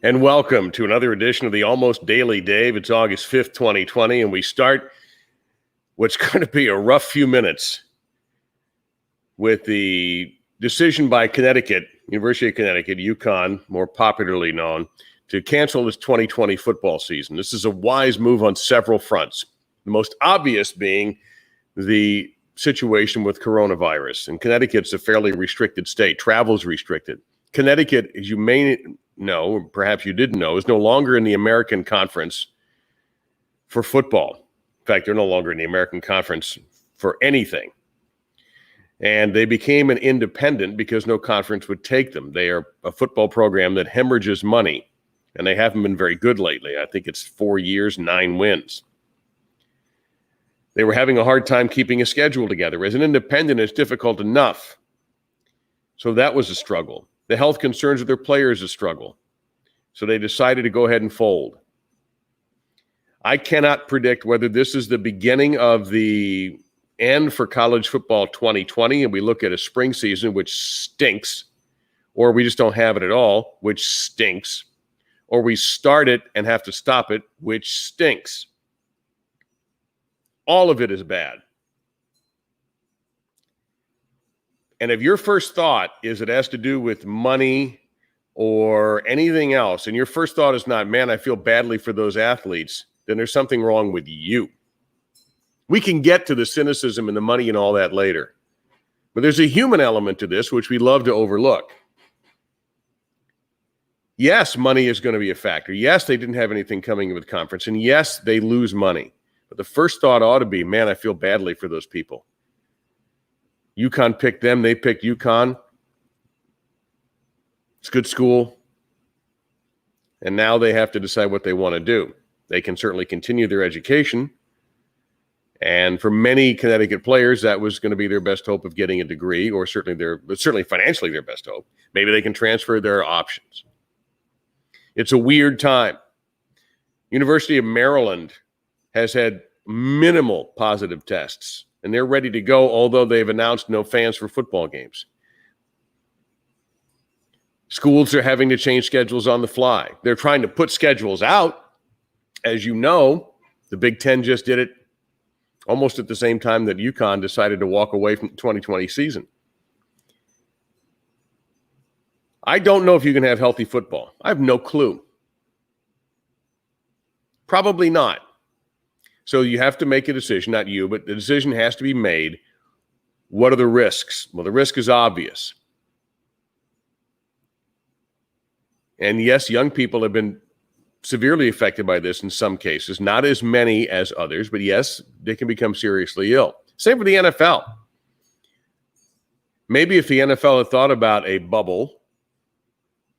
And welcome to another edition of the Almost Daily Dave. It's August 5th, 2020, and we start what's going to be a rough few minutes with the decision by Connecticut, University of Connecticut, UConn, more popularly known, to cancel this 2020 football season. This is a wise move on several fronts, the most obvious being the situation with coronavirus. And Connecticut's a fairly restricted state. Travel's restricted. Connecticut, as you may know, or perhaps you didn't know, is no longer in the American Conference for football. In fact, they're no longer in the American Conference for anything. And they became an independent because no conference would take them. They are a football program that hemorrhages money, and they haven't been very good lately. I think it's 4 years, 9 wins. They were having a hard time keeping a schedule together. As an independent, it's difficult enough. So that was a struggle. The health concerns of their players a struggle. So they decided to go ahead and fold. I cannot predict whether this is the beginning of the end for college football 2020, and we look at a spring season, which stinks, or we just don't have it at all, which stinks, or we start it and have to stop it, which stinks. All of it is bad. And if your first thought is it has to do with money or anything else, and your first thought is not, man, I feel badly for those athletes, then there's something wrong with you. We can get to the cynicism and the money and all that later. But there's a human element to this, which we love to overlook. Yes, money is going to be a factor. Yes, they didn't have anything coming with conference. And yes, they lose money. But the first thought ought to be, man, I feel badly for those people. UConn picked them. They picked UConn. It's a good school. And now they have to decide what they want to do. They can certainly continue their education. And for many Connecticut players, that was going to be their best hope of getting a degree, or certainly financially their best hope. Maybe they can transfer their options. It's a weird time. University of Maryland has had minimal positive tests, and they're ready to go, although they've announced no fans for football games. Schools are having to change schedules on the fly. They're trying to put schedules out. As you know, the Big Ten just did it almost at the same time that UConn decided to walk away from the 2020 season. I don't know if you can have healthy football. I have no clue. Probably not. So you have to make a decision, not you, but the decision has to be made. What are the risks? Well, the risk is obvious. And yes, young people have been severely affected by this in some cases, not as many as others, but yes, they can become seriously ill. Same for the NFL. Maybe if the NFL had thought about a bubble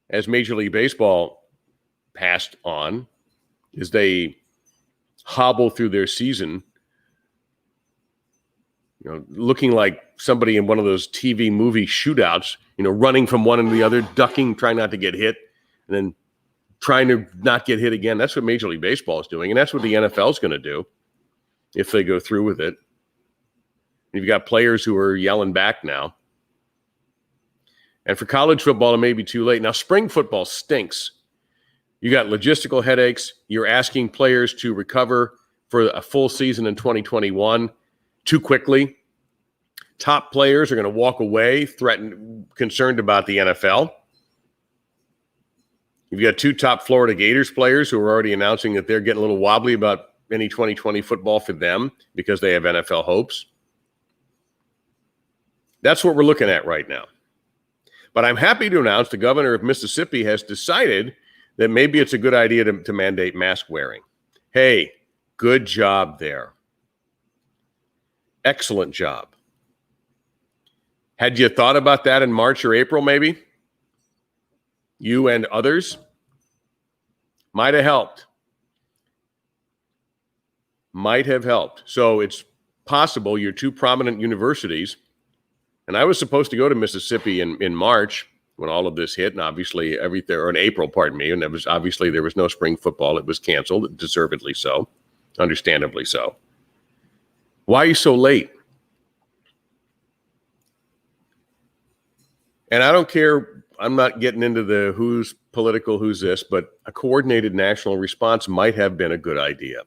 as Major League Baseball passed on, as they hobble through their season, looking like somebody in one of those TV movie shootouts, running from one to the other, ducking, trying not to get hit, and then trying to not get hit again. That's what Major League Baseball is doing, and that's what the NFL is going to do if they go through with it. You've got players who are yelling back now. And for college football, it may be too late. Now, spring football stinks. You got logistical headaches. You're asking players to recover for a full season in 2021 too quickly. Top players are going to walk away, concerned about the NFL. You've got 2 top Florida Gators players who are already announcing that they're getting a little wobbly about any 2020 football for them because they have NFL hopes. That's what we're looking at right now. But I'm happy to announce the governor of Mississippi has decided that maybe it's a good idea to mandate mask wearing. Hey, good job there. Excellent job. Had you thought about that in March or April, maybe? You and others? Might have helped. Might have helped. So it's possible your 2 prominent universities, and I was supposed to go to Mississippi in March when all of this hit, and obviously or in April, pardon me, and there was no spring football. It was canceled, deservedly so, understandably so. Why are you so late? And I don't care I'm not getting into the who's political, who's this, but a coordinated national response might have been a good idea.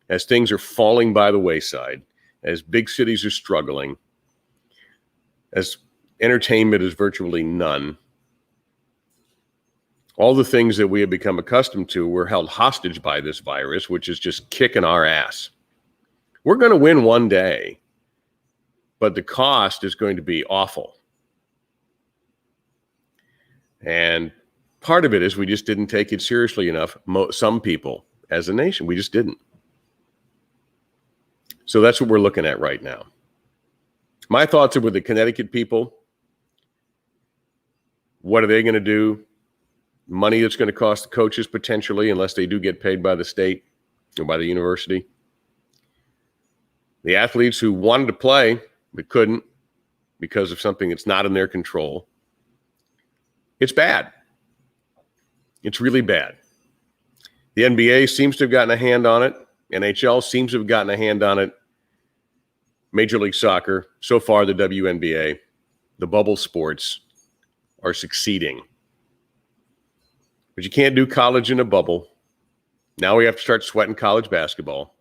As things are falling by the wayside, as big cities are struggling, as entertainment is virtually none, all the things that we have become accustomed to were held hostage by this virus, which is just kicking our ass. We're going to win one day, but the cost is going to be awful. And part of it is we just didn't take it seriously enough. Some people as a nation, we just didn't. So that's what we're looking at right now. My thoughts are with the Connecticut people. What are they going to do? Money that's going to cost the coaches potentially, unless they do get paid by the state or by the university. The athletes who wanted to play but couldn't because of something that's not in their control. It's bad. It's really bad. The NBA seems to have gotten a hand on it. NHL seems to have gotten a hand on it. Major League Soccer, so far the WNBA, the bubble sports are succeeding. But you can't do college in a bubble. Now we have to start sweating college basketball.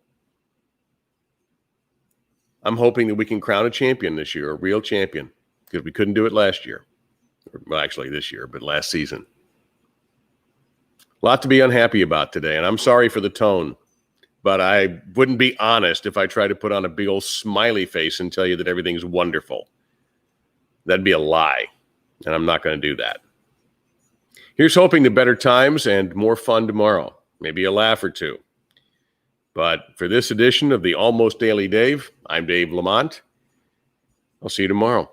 I'm hoping that we can crown a champion this year, a real champion, because we couldn't do it last year. Well, actually this year, but last season. A lot to be unhappy about today, and I'm sorry for the tone, but I wouldn't be honest if I tried to put on a big old smiley face and tell you that everything's wonderful. That'd be a lie, and I'm not going to do that. Here's hoping to better times and more fun tomorrow, maybe a laugh or two. But for this edition of the Almost Daily Dave, I'm Dave Lamont. I'll see you tomorrow.